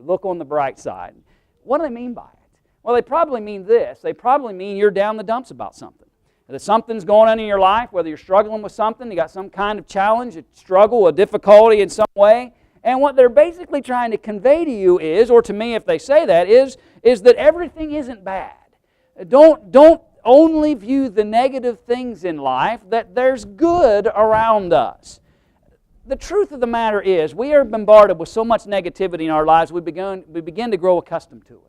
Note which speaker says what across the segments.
Speaker 1: Look on the bright side. What do they mean by it? Well, they probably mean this. They probably mean you're down the dumps about something. That something's going on in your life, whether you're struggling with something, you got some kind of challenge, a struggle, a difficulty in some way. And what they're basically trying to convey to you is, or to me if they say that, is that everything isn't bad. Don't only view the negative things in life, that there's good around us. The truth of the matter is, we are bombarded with so much negativity in our lives, we begin to grow accustomed to it.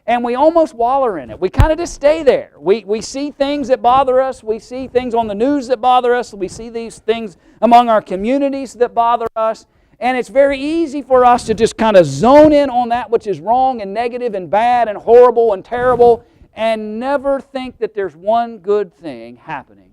Speaker 1: And we almost wallow in it. We kind of just stay there. We see things that bother us. We see things on the news that bother us. We see these things among our communities that bother us. And it's very easy for us to just kind of zone in on that which is wrong and negative and bad and horrible and terrible and never think that there's one good thing happening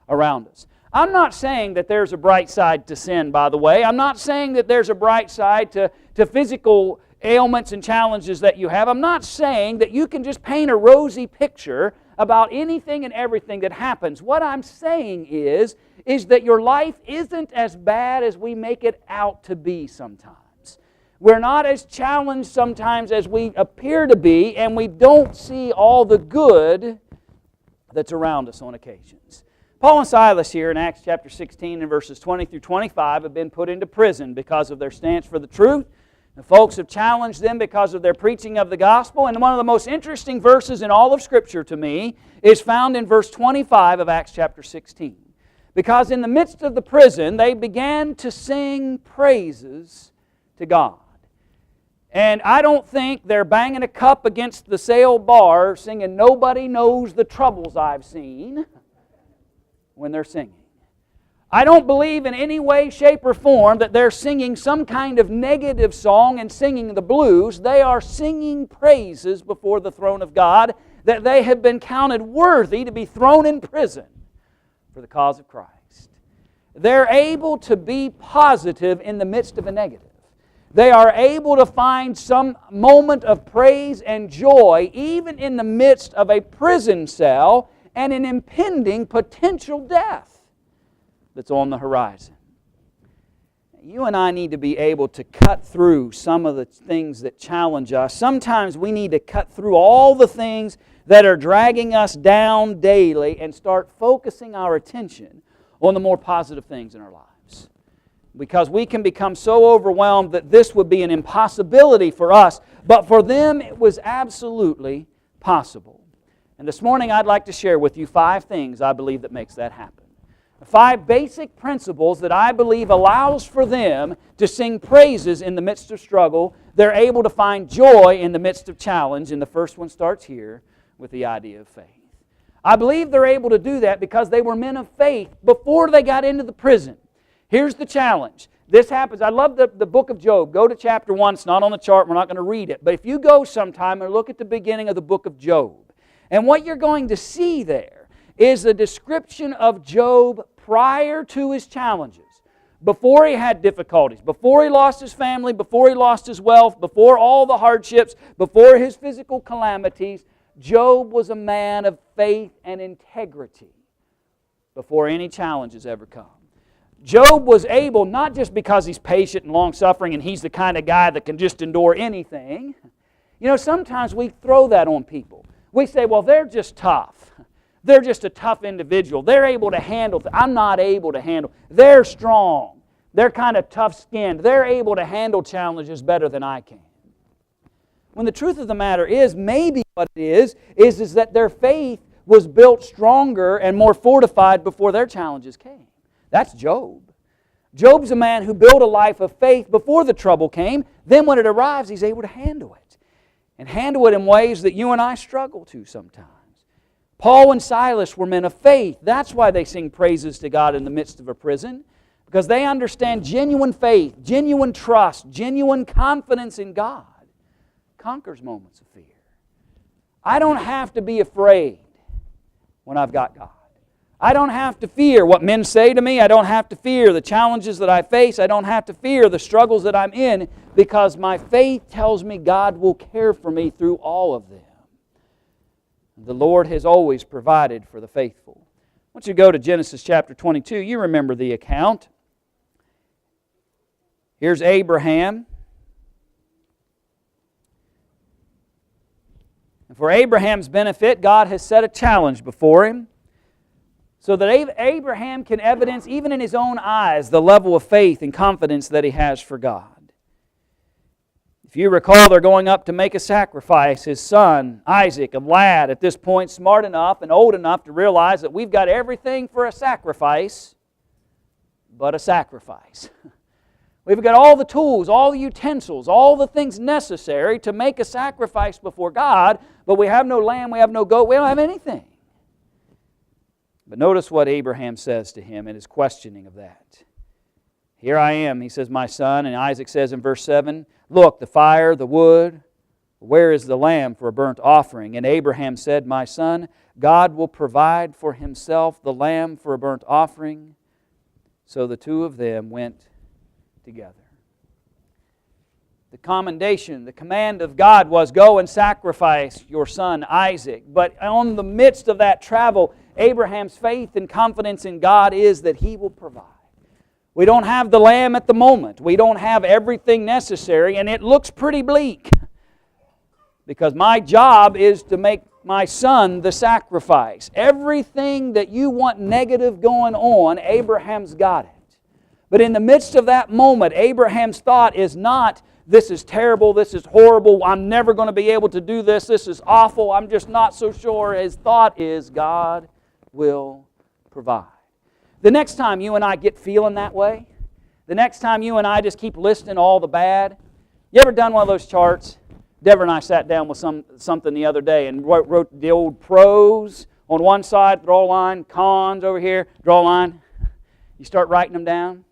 Speaker 1: around us. I'm not saying that there's a bright side to sin, by the way. I'm not saying that there's a bright side to physical ailments and challenges that you have. I'm not saying that you can just paint a rosy picture about anything and everything that happens. What I'm saying is that your life isn't as bad as we make it out to be sometimes. We're not as challenged sometimes as we appear to be, and we don't see all the good that's around us on occasions. Paul and Silas here in Acts chapter 16 and verses 20 through 25 have been put into prison because of their stance for the truth. The folks have challenged them because of their preaching of the gospel. And one of the most interesting verses in all of Scripture to me is found in verse 25 of Acts chapter 16. Because in the midst of the prison, they began to sing praises to God. And I don't think they're banging a cup against the sail bar singing, "Nobody knows the troubles I've seen," when they're singing. I don't believe in any way, shape, or form that they're singing some kind of negative song and singing the blues. They are singing praises before the throne of God, that they have been counted worthy to be thrown in prison for the cause of Christ. They're able to be positive in the midst of a negative. They are able to find some moment of praise and joy even in the midst of a prison cell and an impending potential death that's on the horizon. You and I need to be able to cut through some of the things that challenge us. Sometimes we need to cut through all the things that are dragging us down daily and start focusing our attention on the more positive things in our lives. Because we can become so overwhelmed that this would be an impossibility for us, but for them it was absolutely possible. And this morning I'd like to share with you 5 things I believe that makes that happen. 5 basic principles that I believe allows for them to sing praises in the midst of struggle. They're able to find joy in the midst of challenge, and the first one starts here with the idea of faith. I believe they're able to do that because they were men of faith before they got into the prison. Here's the challenge. This happens. I love the book of Job. Go to chapter 1. It's not on the chart. We're not going to read it. But if you go sometime and look at the beginning of the book of Job, and what you're going to see there is a description of Job prior to his challenges, before he had difficulties, before he lost his family, before he lost his wealth, before all the hardships, before his physical calamities. Job was a man of faith and integrity before any challenges ever come. Job was able, not just because he's patient and long-suffering and he's the kind of guy that can just endure anything. You know, sometimes we throw that on people. We say, well, they're just tough. They're just a tough individual. They're able to handle things. I'm not able to handle. They're strong. They're kind of tough-skinned. They're able to handle challenges better than I can. When the truth of the matter is, maybe what it is that their faith was built stronger and more fortified before their challenges came. That's Job. Job's a man who built a life of faith before the trouble came. Then when it arrives, he's able to handle it. And handle it in ways that you and I struggle to sometimes. Paul and Silas were men of faith. That's why they sing praises to God in the midst of a prison. Because they understand genuine faith, genuine trust, genuine confidence in God conquers moments of fear. I don't have to be afraid when I've got God. I don't have to fear what men say to me. I don't have to fear the challenges that I face. I don't have to fear the struggles that I'm in because my faith tells me God will care for me through all of them. The Lord has always provided for the faithful. Once you go to Genesis chapter 22, you remember the account. Here's Abraham. And for Abraham's benefit, God has set a challenge before him so that Abraham can evidence, even in his own eyes, the level of faith and confidence that he has for God. If you recall, they're going up to make a sacrifice. His son, Isaac, a lad at this point, smart enough and old enough to realize that we've got everything for a sacrifice but a sacrifice. We've got all the tools, all the utensils, all the things necessary to make a sacrifice before God, but we have no lamb, we have no goat, we don't have anything. But notice what Abraham says to him in his questioning of that. Here I am, he says, my son. And Isaac says in verse 7, look, the fire, the wood, where is the lamb for a burnt offering? And Abraham said, my son, God will provide for Himself the lamb for a burnt offering. So the two of them went together. The commendation, the command of God was, go and sacrifice your son Isaac. But on the midst of that travel, Abraham's faith and confidence in God is that He will provide. We don't have the lamb at the moment. We don't have everything necessary, and it looks pretty bleak. Because my job is to make my son the sacrifice. Everything that you want negative going on, Abraham's got it. But in the midst of that moment, Abraham's thought is not, this is terrible, this is horrible, I'm never going to be able to do this, this is awful, I'm just not so sure. His thought is, God will provide. The next time you and I get feeling that way, the next time you and I just keep listing all the bad, you ever done one of those charts? Deborah and I sat down with something the other day and wrote the old pros on one side, draw a line, cons over here, draw a line. You start writing them down.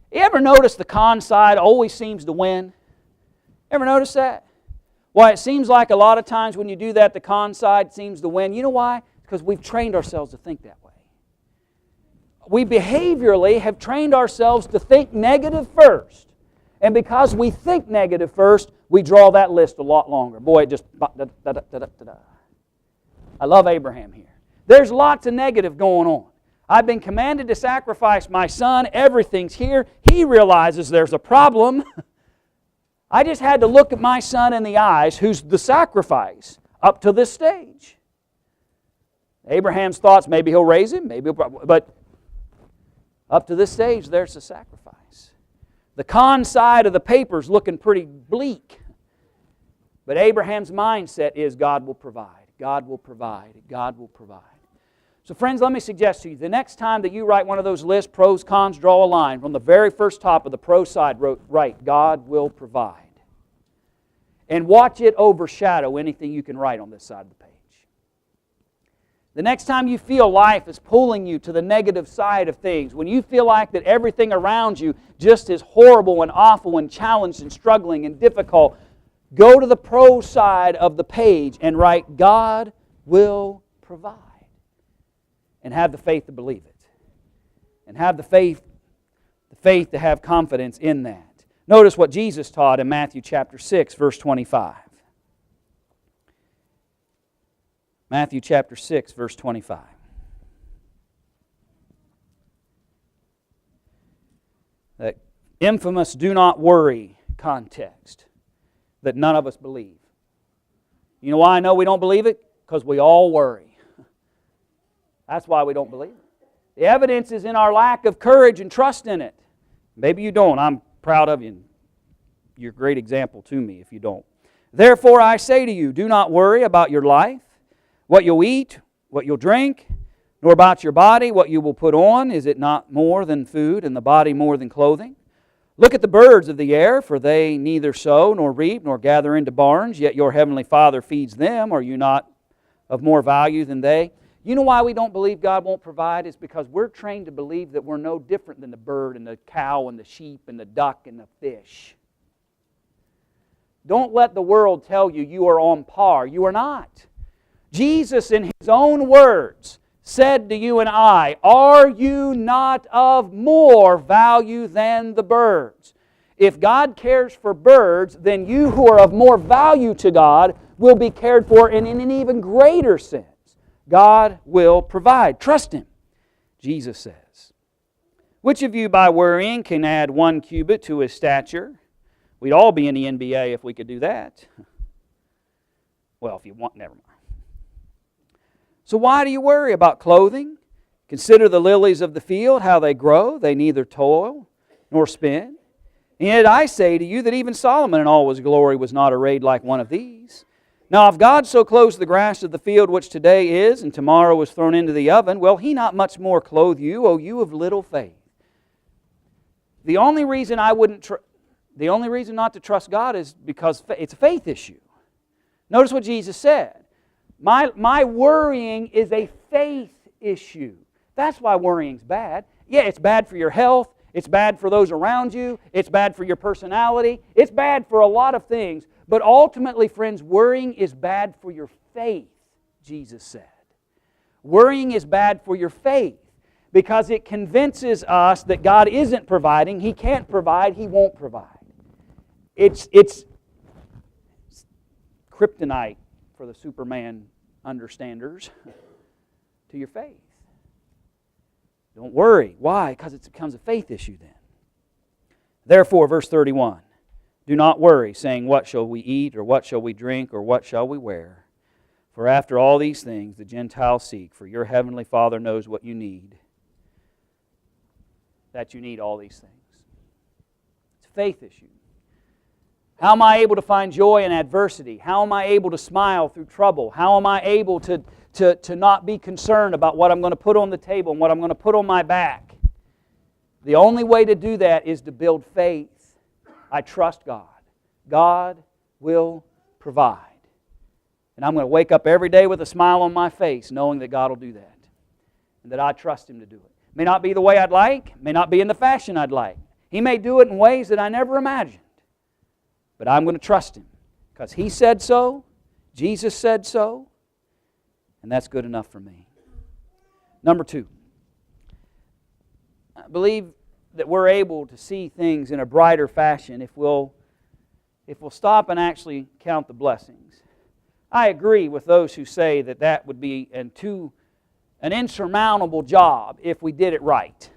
Speaker 1: You ever notice the con side always seems to win? Ever notice that? Why, it seems like a lot of times when you do that, the con side seems to win. You know why? Because we've trained ourselves to think that way. We behaviorally have trained ourselves to think negative first. And because we think negative first, we draw that list a lot longer. Boy, it just... I love Abraham here. There's lots of negative going on. I've been commanded to sacrifice my son. Everything's here. He realizes there's a problem. I just had to look at my son in the eyes, who's the sacrifice, up to this stage. Abraham's thoughts, maybe he'll raise him, maybe but up to this stage, there's the sacrifice. The con side of the paper's looking pretty bleak. But Abraham's mindset is God will provide. God will provide. God will provide. So friends, let me suggest to you, the next time that you write one of those lists, pros, cons, draw a line. From the very first top of the pro side, write, God will provide. And watch it overshadow anything you can write on this side of the page. The next time you feel life is pulling you to the negative side of things, when you feel like that everything around you just is horrible and awful and challenged and struggling and difficult, go to the pro side of the page and write, God will provide. And have the faith to believe it. And have the faith to have confidence in that. Notice what Jesus taught in Matthew chapter 6, verse 25. Matthew chapter 6, verse 25. That infamous do not worry context that none of us believe. You know why I know we don't believe it? Because we all worry. That's why we don't believe it. The evidence is in our lack of courage and trust in it. Maybe you don't. I'm proud of you. You're a great example to me if you don't. Therefore I say to you, do not worry about your life, what you'll eat, what you'll drink, nor about your body, what you will put on. Is it not more than food, and the body more than clothing? Look at the birds of the air, for they neither sow, nor reap, nor gather into barns, yet your heavenly Father feeds them. Are you not of more value than they? You know why we don't believe God won't provide? It's because we're trained to believe that we're no different than the bird and the cow and the sheep and the duck and the fish. Don't let the world tell you you are on par. You are not. Jesus, in His own words, said to you and I, are you not of more value than the birds? If God cares for birds, then you who are of more value to God will be cared for in an even greater sense. God will provide. Trust Him, Jesus says. Which of you by worrying can add 1 cubit to his stature? We'd all be in the NBA if we could do that. Well, if you want, never mind. So why do you worry about clothing? Consider the lilies of the field, how they grow. They neither toil nor spin. And yet I say to you that even Solomon in all his glory was not arrayed like one of these. Now if God so clothes the grass of the field, which today is and tomorrow is thrown into the oven, will He not much more clothe you, O you of little faith? The only reason not to trust God is because it's a faith issue. Notice what Jesus said. My worrying is a faith issue. That's why worrying's bad. Yeah, it's bad for your health. It's bad for those around you. It's bad for your personality. It's bad for a lot of things. But ultimately, friends, worrying is bad for your faith, Jesus said. Worrying is bad for your faith because it convinces us that God isn't providing. He can't provide. He won't provide. It's kryptonite for the Superman understanders to your faith. Don't worry. Why? Because it becomes a faith issue then. Therefore, verse 31, do not worry, saying, what shall we eat, or what shall we drink, or what shall we wear? For after all these things the Gentiles seek, for your heavenly Father knows what you need. That you need all these things. It's a faith issue. How am I able to find joy in adversity? How am I able to smile through trouble? How am I able to not be concerned about what I'm going to put on the table and what I'm going to put on my back? The only way to do that is to build faith. I trust God. God will provide. And I'm going to wake up every day with a smile on my face knowing that God will do that. And that I trust Him to do it. May not be the way I'd like. May not be in the fashion I'd like. He may do it in ways that I never imagined. But I'm going to trust Him because He said so, Jesus said so, and that's good enough for me. Number 2, I believe that we're able to see things in a brighter fashion if we'll stop and actually count the blessings. I agree with those who say that would be an insurmountable job if we did it right.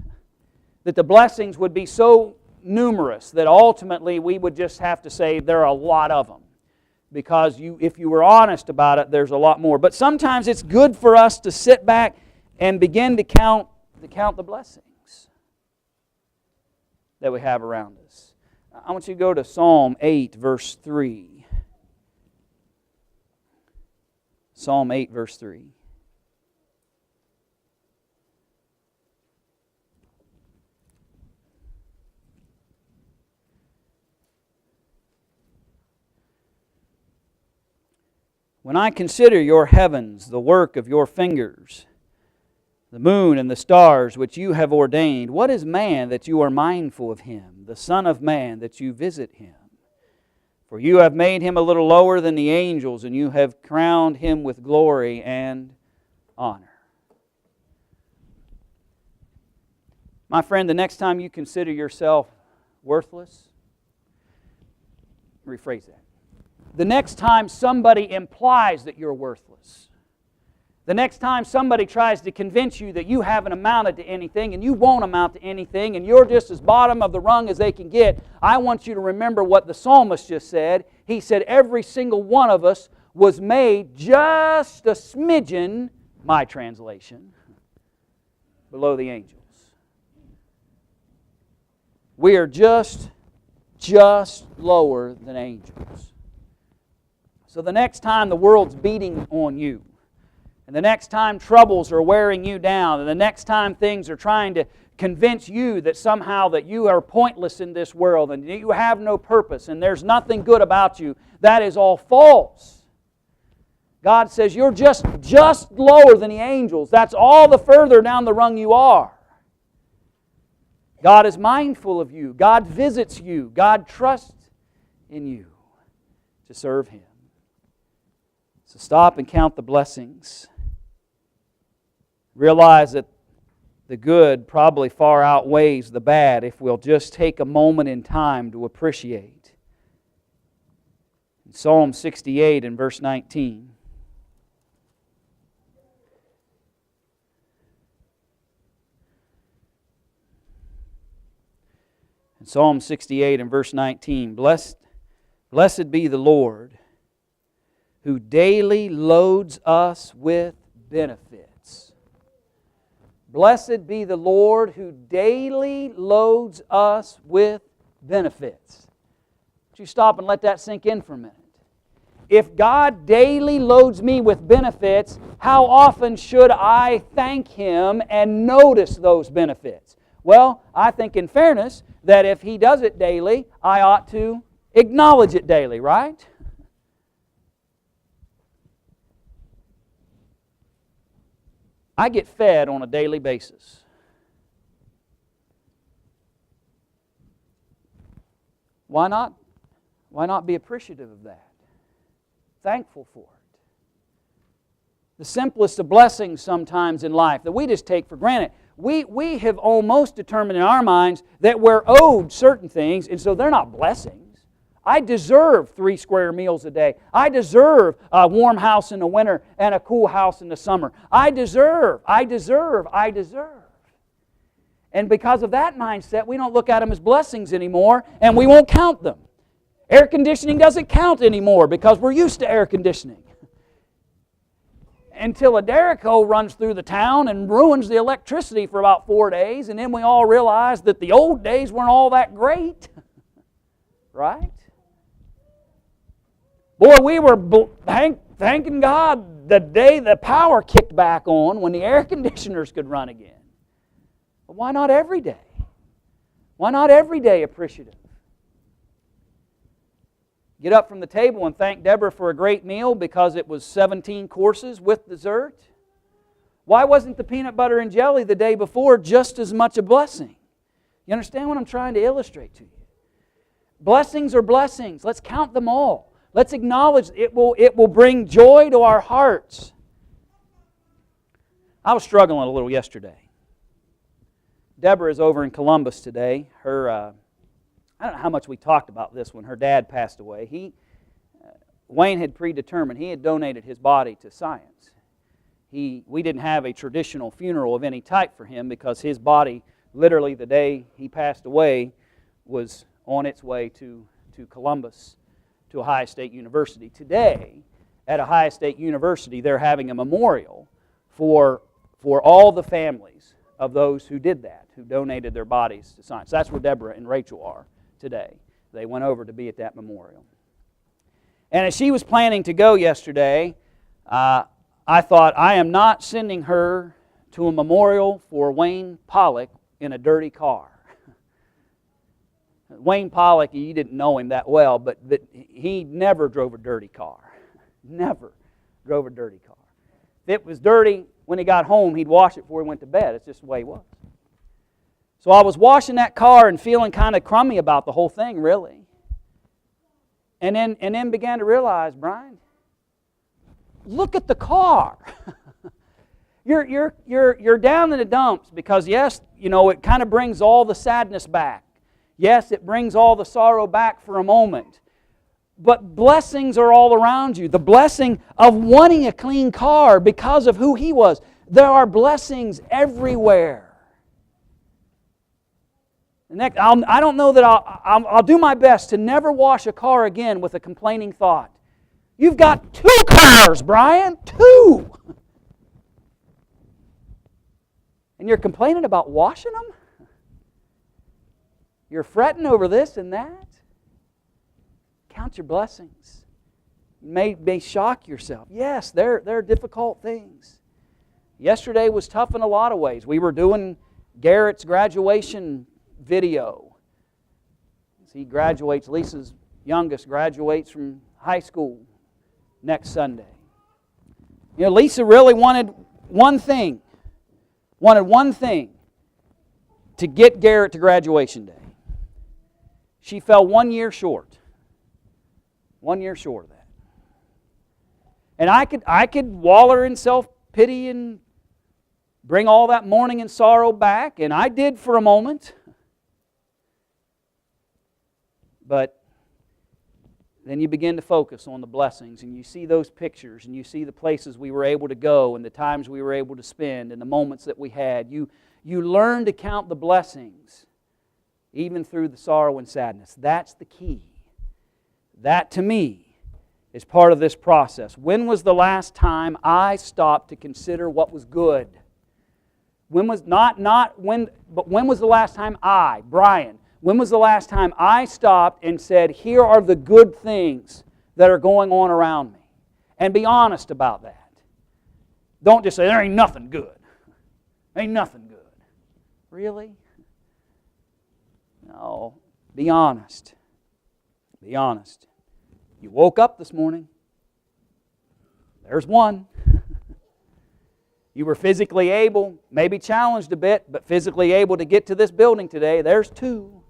Speaker 1: That the blessings would be so numerous that ultimately we would just have to say there are a lot of them. Because if you were honest about it, there's a lot more. But sometimes it's good for us to sit back and begin to count the blessings that we have around us. I want you to go to Psalm 8, verse 3. Psalm 8, verse 3. When I consider your heavens, the work of your fingers, the moon and the stars which you have ordained, what is man that you are mindful of him, the Son of Man that you visit him? For you have made him a little lower than the angels, and you have crowned him with glory and honor. My friend, the next time you consider yourself worthless, rephrase that. The next time somebody implies that you're worthless, the next time somebody tries to convince you that you haven't amounted to anything and you won't amount to anything and you're just as bottom of the rung as they can get, I want you to remember what the psalmist just said. He said every single one of us was made just a smidgen, my translation, below the angels. We are just lower than angels. So the next time the world's beating on you, and the next time troubles are wearing you down, and the next time things are trying to convince you that somehow that you are pointless in this world and you have no purpose and there's nothing good about you, that is all false. God says you're just lower than the angels. That's all the further down the rung you are. God is mindful of you. God visits you. God trusts in you to serve Him. So stop and count the blessings. Realize that the good probably far outweighs the bad if we'll just take a moment in time to appreciate. In Psalm 68 and verse 19. In Psalm 68 and verse 19, Blessed be the Lord, who daily loads us with benefits. Blessed be the Lord who daily loads us with benefits. Would you stop and let that sink in for a minute? If God daily loads me with benefits, how often should I thank Him and notice those benefits? Well, I think in fairness that if He does it daily, I ought to acknowledge it daily, right? I get fed on a daily basis. Why not? Why not be appreciative of that? Thankful for it. The simplest of blessings sometimes in life that we just take for granted. We have almost determined in our minds that we're owed certain things, and so they're not blessings. I deserve 3 square meals a day. I deserve a warm house in the winter and a cool house in the summer. I deserve. And because of that mindset, we don't look at them as blessings anymore, and we won't count them. Air conditioning doesn't count anymore because we're used to air conditioning. Until a Derico runs through the town and ruins the electricity for about 4 days, and then we all realize that the old days weren't all that great. Right? Boy, we were thanking God the day the power kicked back on when the air conditioners could run again. But why not every day? Why not every day appreciative? Get up from the table and thank Deborah for a great meal because it was 17 courses with dessert. Why wasn't the peanut butter and jelly the day before just as much a blessing? You understand what I'm trying to illustrate to you? Blessings are blessings. Let's count them all. Let's acknowledge it will bring joy to our hearts. I was struggling a little yesterday. Deborah is over in Columbus today. I don't know how much we talked about this when her dad passed away. Wayne had predetermined. He had donated his body to science. We didn't have a traditional funeral of any type for him because his body, literally the day he passed away, was on its way to Columbus, to Ohio State University. Today, at Ohio State University, they're having a memorial for all the families of those who did that, who donated their bodies to science. That's where Deborah and Rachel are today. They went over to be at that memorial. And as she was planning to go yesterday, I thought, I am not sending her to a memorial for Wayne Pollock in a dirty car. Wayne Pollock, you didn't know him that well, but he never drove a dirty car. Never drove a dirty car. If it was dirty, when he got home, he'd wash it before he went to bed. It's just the way he was. So I was washing that car and feeling kind of crummy about the whole thing, really. And then began to realize, Brian, look at the car. You're down in the dumps because, yes, it kind of brings all the sadness back. Yes, it brings all the sorrow back for a moment. But blessings are all around you. The blessing of wanting a clean car because of who he was. There are blessings everywhere. Next, I don't know that I'll do my best to never wash a car again with a complaining thought. You've got 2 cars, Brian, 2! And you're complaining about washing them? You're fretting over this and that? Count your blessings. You may shock yourself. Yes, they're difficult things. Yesterday was tough in a lot of ways. We were doing Garrett's graduation video. He graduates, Lisa's youngest graduates from high school next Sunday. Lisa really wanted one thing. To get Garrett to graduation day. She fell 1 year short. 1 year short of that. And I could waller in self-pity and bring all that mourning and sorrow back, and I did for a moment. But then you begin to focus on the blessings, and you see those pictures, and you see the places we were able to go, and the times we were able to spend, and the moments that we had. You learn to count the blessings, even through the sorrow and sadness. That's the key. That, to me, is part of this process. When was the last time I stopped to consider what was good? When was but when was the last time Brian, when was the last time I stopped and said, here are the good things that are going on around me? And be honest about that. Don't just say, there ain't nothing good. Ain't nothing good. Really? No. Be honest. Be honest. You woke up this morning. There's one. You were physically able, maybe challenged a bit, but physically able to get to this building today. There's two.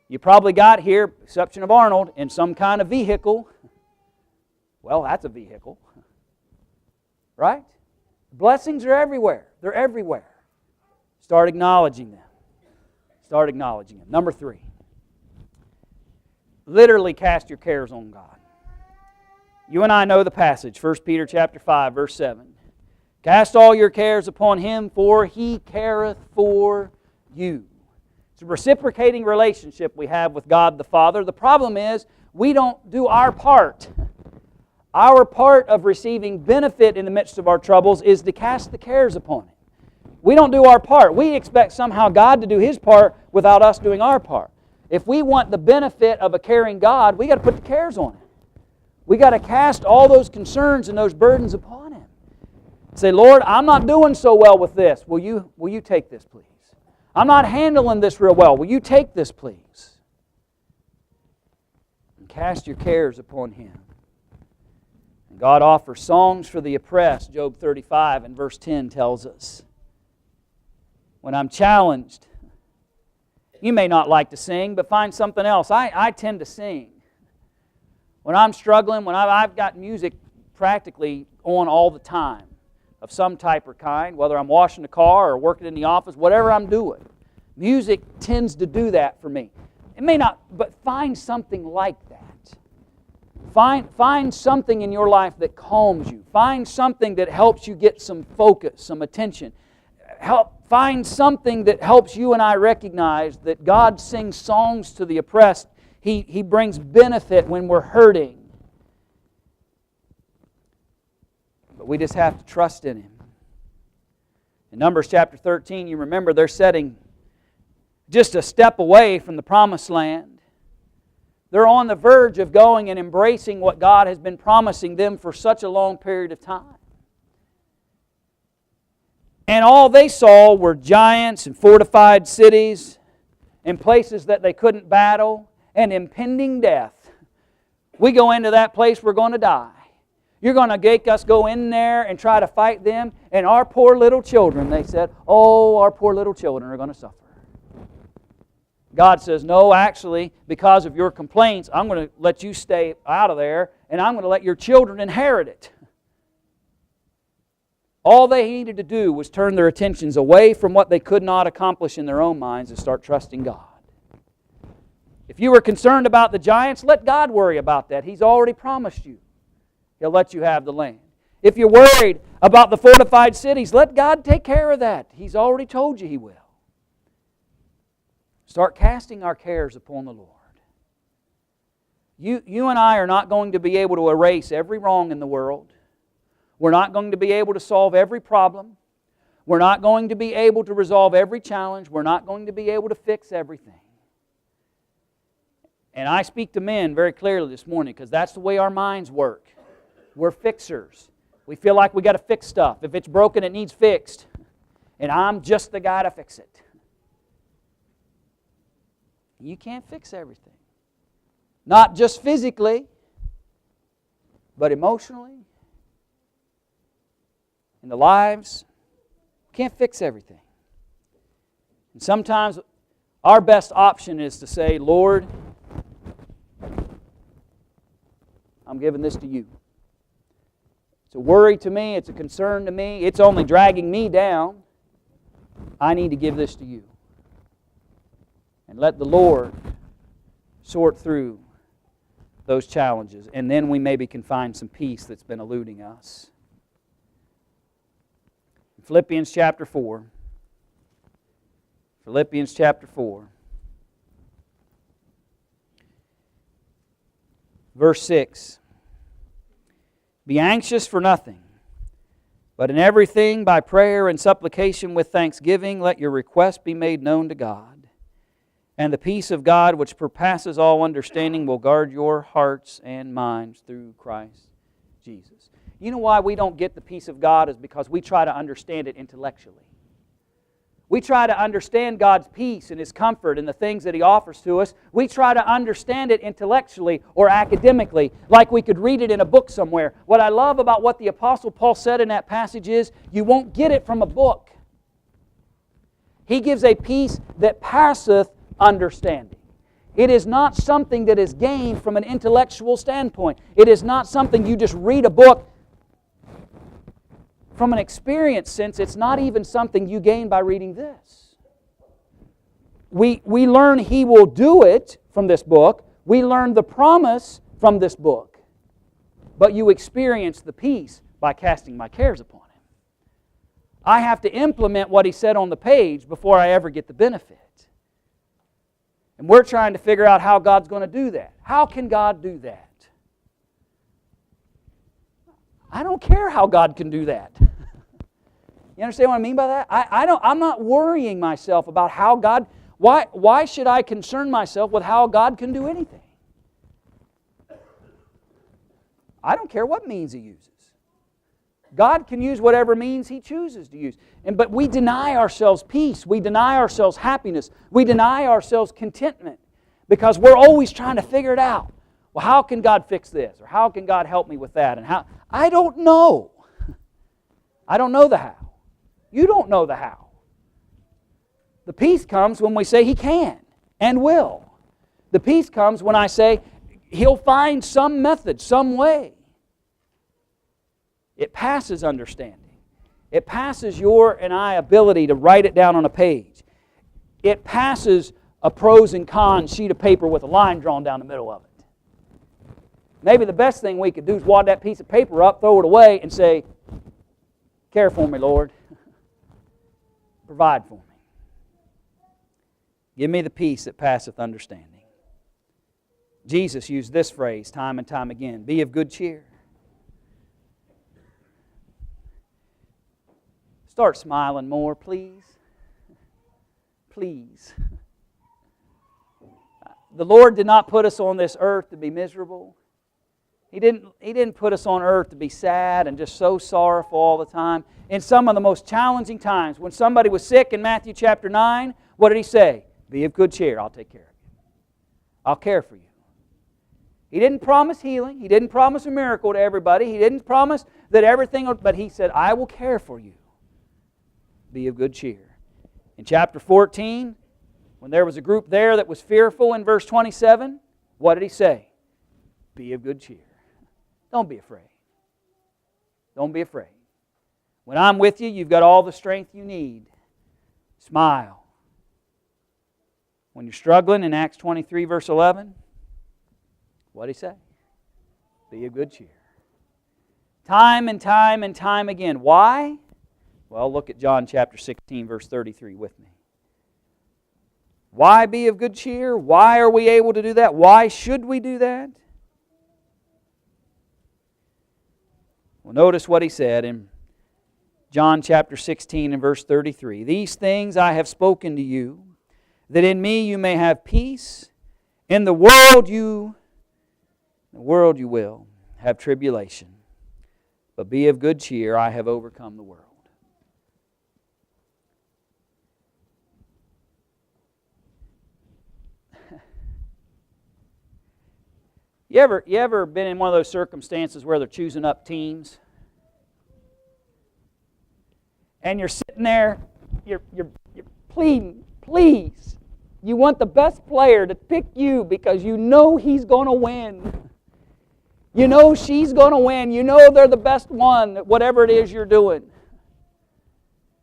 Speaker 1: You probably got here, exception of Arnold, in some kind of vehicle. Well, that's a vehicle. Right? Blessings are everywhere. They're everywhere. Start acknowledging them. Start acknowledging them. Number 3. Literally cast your cares on God. You and I know the passage, 1 Peter chapter 5, verse 7. Cast all your cares upon Him, for He careth for you. It's a reciprocating relationship we have with God the Father. The problem is, we don't do our part. Our part of receiving benefit in the midst of our troubles is to cast the cares upon Him. We don't do our part. We expect somehow God to do His part without us doing our part. If we want the benefit of a caring God, we got to put the cares on Him. We got to cast all those concerns and those burdens upon Him. Say, Lord, I'm not doing so well with this. Will you take this, please? I'm not handling this real well. Will you take this, please? And cast your cares upon Him. And God offers songs for the oppressed. Job 35 and verse 10 tells us. When I'm challenged, you may not like to sing, but find something else. I tend to sing. When I'm struggling, when I've got music practically on all the time of some type or kind, whether I'm washing the car or working in the office, whatever I'm doing, music tends to do that for me. It may not, but find something like that. Find something in your life that calms you. Find something that helps you get some focus, some attention. Find something that helps you and I recognize that God sings songs to the oppressed. He brings benefit when we're hurting. But we just have to trust in Him. In Numbers chapter 13, you remember they're setting just a step away from the promised land. They're on the verge of going and embracing what God has been promising them for such a long period of time. And all they saw were giants and fortified cities and places that they couldn't battle and impending death. We go into that place, we're going to die. You're going to make us go in there and try to fight them, and our poor little children, they said, oh, our poor little children are going to suffer. God says, no, actually, because of your complaints, I'm going to let you stay out of there, and I'm going to let your children inherit it. All they needed to do was turn their attentions away from what they could not accomplish in their own minds and start trusting God. If you were concerned about the giants, let God worry about that. He's already promised you He'll let you have the land. If you're worried about the fortified cities, let God take care of that. He's already told you He will. Start casting our cares upon the Lord. You and I are not going to be able to erase every wrong in the world. We're not going to be able to solve every problem. We're not going to be able to resolve every challenge. We're not going to be able to fix everything. And I speak to men very clearly this morning because that's the way our minds work. We're fixers. We feel like we got to fix stuff. If it's broken, it needs fixed. And I'm just the guy to fix it. You can't fix everything. Not just physically, but emotionally. In the lives, can't fix everything. And sometimes our best option is to say, Lord, I'm giving this to you. It's a worry to me, it's a concern to me, it's only dragging me down. I need to give this to you. And let the Lord sort through those challenges, and then we maybe can find some peace that's been eluding us. Philippians chapter 4. Philippians chapter 4. Verse 6. Be anxious for nothing, but in everything by prayer and supplication with thanksgiving let your requests be made known to God. And the peace of God, which surpasses all understanding, will guard your hearts and minds through Christ Jesus. You know why we don't get the peace of God is because we try to understand it intellectually. We try to understand God's peace and His comfort and the things that He offers to us. We try to understand it intellectually or academically, like we could read it in a book somewhere. What I love about what the Apostle Paul said in that passage is, you won't get it from a book. He gives a peace that passeth understanding. It is not something that is gained from an intellectual standpoint. It is not something you just read a book. From an experience sense, it's not even something you gain by reading this. We learn He will do it from this book. We learn the promise from this book. But you experience the peace by casting my cares upon Him. I have to implement what He said on the page before I ever get the benefit. And we're trying to figure out how God's going to do that. How can God do that? I don't care how God can do that. You understand what I mean by that? I'm not worrying myself about how God... Why should I concern myself with how God can do anything? I don't care what means He uses. God can use whatever means He chooses to use. But we deny ourselves peace. We deny ourselves happiness. We deny ourselves contentment because we're always trying to figure it out. Well, how can God fix this? Or how can God help me with that? And how? I don't know. I don't know the how. You don't know the how. The peace comes when we say He can and will. The peace comes when I say He'll find some method, some way. It passes understanding. It passes your and I ability to write it down on a page. It passes a pros and cons sheet of paper with a line drawn down the middle of it. Maybe the best thing we could do is wad that piece of paper up, throw it away, and say, care for me, Lord. Provide for me. Give me the peace that passeth understanding. Jesus used this phrase time and time again. Be of good cheer. Start smiling more, please. Please. The Lord did not put us on this earth to be miserable. He didn't put us on earth to be sad and just so sorrowful all the time. In some of the most challenging times, when somebody was sick in Matthew chapter 9, what did He say? Be of good cheer, I'll take care of you. I'll care for you. He didn't promise healing. He didn't promise a miracle to everybody. He didn't promise that everything, but He said, I will care for you. Be of good cheer. In chapter 14, when there was a group there that was fearful in verse 27, what did He say? Be of good cheer. Don't be afraid. Don't be afraid. When I'm with you, you've got all the strength you need. Smile. When you're struggling in Acts 23 verse 11, what did He say? Be of good cheer. Time and time and time again. Why? Well, look at John chapter 16 verse 33 with me. Why be of good cheer? Why are we able to do that? Why should we do that? Well, notice what He said in John chapter 16 and verse 33. These things I have spoken to you, that in me you may have peace. In the world you will have tribulation. But be of good cheer, I have overcome the world. You ever been in one of those circumstances where they're choosing up teams? And you're sitting there, you're pleading, please. You want the best player to pick you because you know he's going to win. You know she's going to win. You know they're the best one at whatever it is you're doing.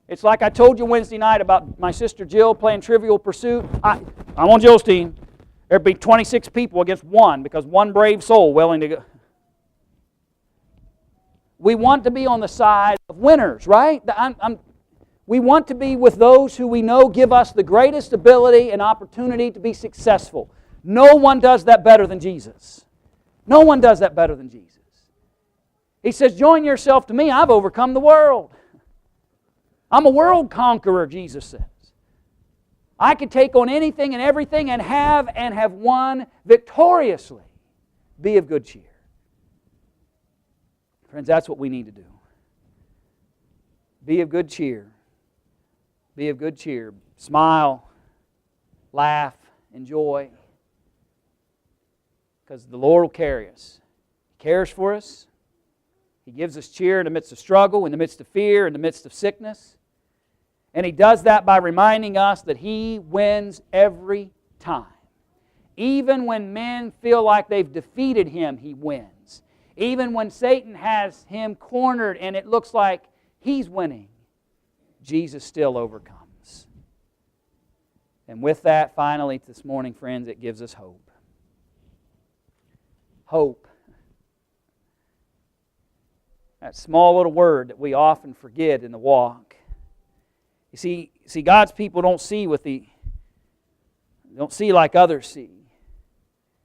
Speaker 1: It's like I told you Wednesday night about my sister Jill playing Trivial Pursuit. I'm on Jill's team. There'd be 26 people against one because one brave soul willing to go. We want to be on the side of winners, right? We want to be with those who we know give us the greatest ability and opportunity to be successful. No one does that better than Jesus. No one does that better than Jesus. He says, join yourself to me. I've overcome the world. I'm a world conqueror, Jesus says. I could take on anything and everything and have won victoriously. Be of good cheer. Friends, that's what we need to do. Be of good cheer. Be of good cheer. Smile, laugh, enjoy. Because the Lord will carry us. He cares for us. He gives us cheer in the midst of struggle, in the midst of fear, in the midst of sickness. And He does that by reminding us that He wins every time. Even when men feel like they've defeated Him, He wins. Even when Satan has Him cornered and it looks like he's winning, Jesus still overcomes. And with that, finally, this morning, friends, it gives us hope. Hope. That small little word that we often forget in the walk. You see, God's people don't see like others see.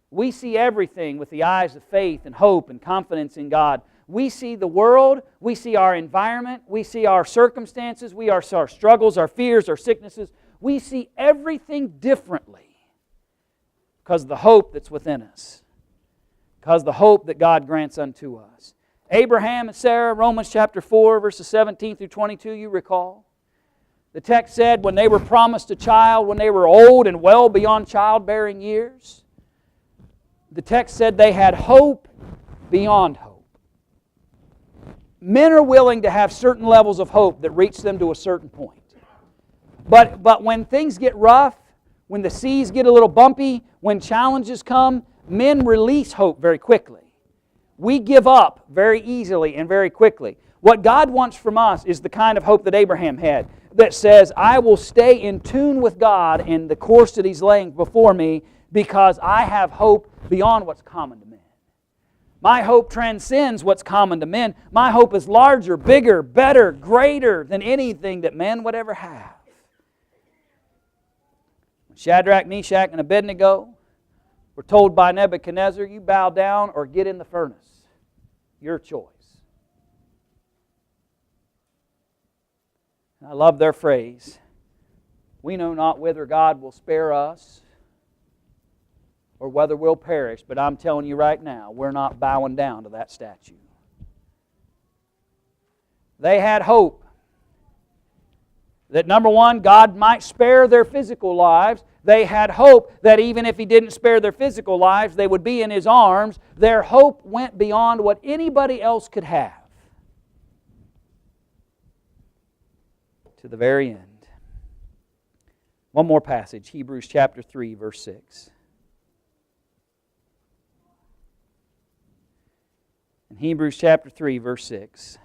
Speaker 1: We see everything with the eyes of faith and hope and confidence in God. We see the world, we see our environment, we see our circumstances, we see our struggles, our fears, our sicknesses. We see everything differently because of the hope that's within us. Because of the hope that God grants unto us. Abraham and Sarah, Romans chapter 4, verses 17 through 22, you recall. The text said when they were promised a child, when they were old and well beyond childbearing years, the text said they had hope beyond hope. Men are willing to have certain levels of hope that reach them to a certain point. But when things get rough, when the seas get a little bumpy, when challenges come, men release hope very quickly. We give up very easily and very quickly. What God wants from us is the kind of hope that Abraham had, that says, I will stay in tune with God in the course that He's laying before me because I have hope beyond what's common to men. My hope transcends what's common to men. My hope is larger, bigger, better, greater than anything that men would ever have. Shadrach, Meshach, and Abednego were told by Nebuchadnezzar, you bow down or get in the furnace. Your choice. And I love their phrase, we know not whether God will spare us or whether we'll perish, but I'm telling you right now, we're not bowing down to that statue. They had hope that, number one, God might spare their physical lives. They had hope that even if He didn't spare their physical lives, they would be in His arms. Their hope went beyond what anybody else could have. To the very end. One more passage, Hebrews chapter 3, verse 6. In Hebrews chapter 3, verse 6.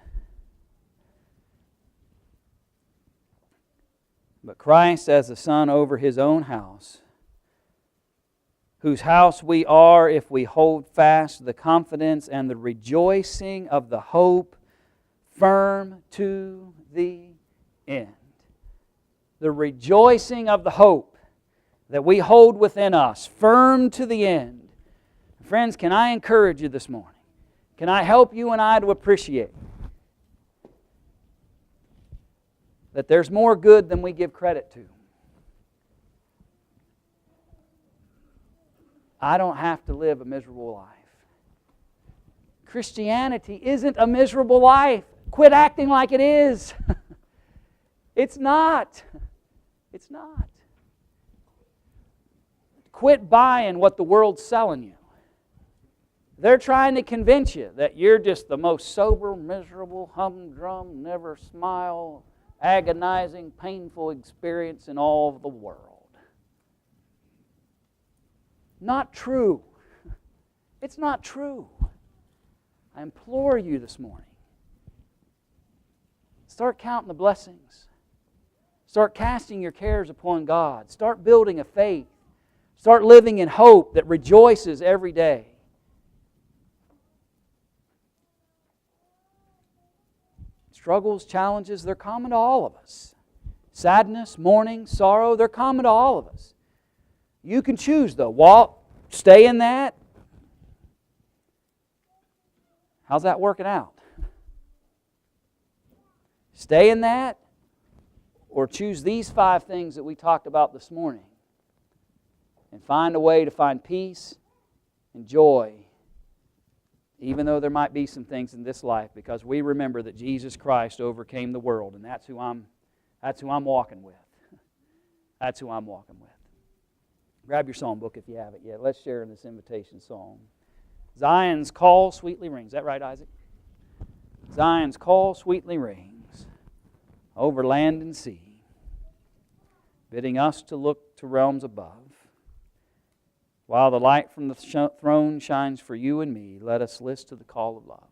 Speaker 1: But Christ as the Son over His own house, whose house we are if we hold fast the confidence and the rejoicing of the hope firm to the end. The rejoicing of the hope that we hold within us firm to the end. Friends, can I encourage you this morning? Can I help you and I to appreciate that there's more good than we give credit to? I don't have to live a miserable life. Christianity isn't a miserable life. Quit acting like it is. It's not. It's not. Quit buying what the world's selling you. They're trying to convince you that you're just the most sober, miserable, humdrum, never smile, agonizing, painful experience in all of the world. Not true. It's not true. I implore you this morning. Start counting the blessings. Start casting your cares upon God. Start building a faith. Start living in hope that rejoices every day. Struggles, challenges, they're common to all of us. Sadness, mourning, sorrow, they're common to all of us. You can choose though. Stay in that. How's that working out? Stay in that, or choose these 5 things that we talked about this morning and find a way to find peace and joy, even though there might be some things in this life, because we remember that Jesus Christ overcame the world, and that's who I'm walking with. That's who I'm walking with. Grab your song book if you haven't yet. Let's share in this invitation song. Zion's call sweetly rings. Is that right, Isaac? Zion's call sweetly rings over land and sea, bidding us to look to realms above. While the light from the throne shines for you and me, let us listen to the call of love.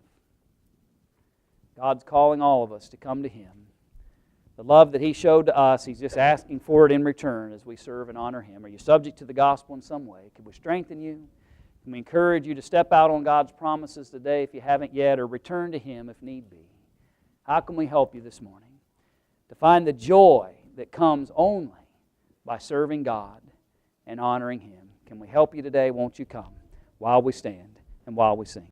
Speaker 1: God's calling all of us to come to Him. The love that He showed to us, He's just asking for it in return as we serve and honor Him. Are you subject to the gospel in some way? Can we strengthen you? Can we encourage you to step out on God's promises today if you haven't yet, or return to Him if need be? How can we help you this morning to find the joy that comes only by serving God and honoring Him? Can we help you today? Won't you come while we stand and while we sing?